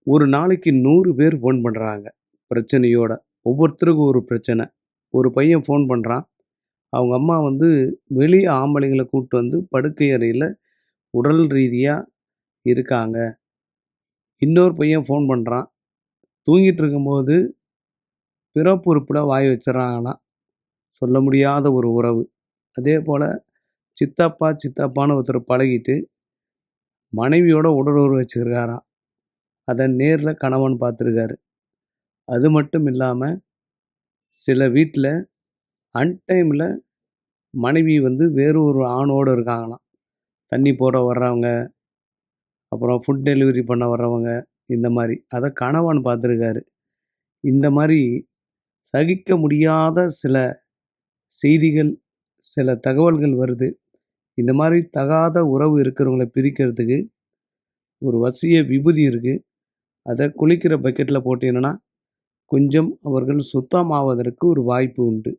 ஒரு நாளைக்கு 100 பேர் ஃபோன் பண்றாங்க, பிரச்சனையோட. ஒவ்வொருத்தருக்கும் ஒரு பிரச்சனை. ஒரு பையன் ஃபோன் பண்றான். அவங்க அம்மா வந்து வெளிய ஆம்பளைங்கள கூட்டு வந்து படுக்கை அறையில உடல் ரீதியா இருக்காங்க. இன்னொரு பையன் ஃபோன் பண்றான். தூங்கிட்டு இருக்கும்போது பிறப்பு உறுப்புல வாய் வச்சுர்றாங்களாம். சொல்ல முடியாத ஒரு உறவு. அதேபோல சித்தப்பா, சித்தப்பான்னு ஒருத்தர் பழகிட்டு, மனைவியோட உடலுறவு வச்சுருக்காராம். அத நேர்ல கணவன் பார்த்துருக்காரு. அது மட்டும் இல்லாம, சில வீட்ல அன்டைம்ல மனைவி வந்து வேறு ஒரு ஆணோட இருக்காங்களாம். தண்ணி போட வர்றவங்க, அப்புறம் ஃபுட் டெலிவரி பண்ண வர்றவங்க, இந்த மாரி. அத கணவன் பார்த்துருக்காரு. இந்த மாரி சகிக்க முடியாத சில செய்திகள், சில தகவல்கள் வருது. இந்த மாரி தகாத உறவு இருக்கிறவங்கள பிரிக்கிறதுக்கு ஒரு வசிய விபூதி இருக்கு. அத குளிக்கிற பக்கெட்ல போட்டீங்கன்னா, கொஞ்சம் அவர்கள் சுத்தமாவதற்கு ஒரு வாய்ப்பு உண்டு.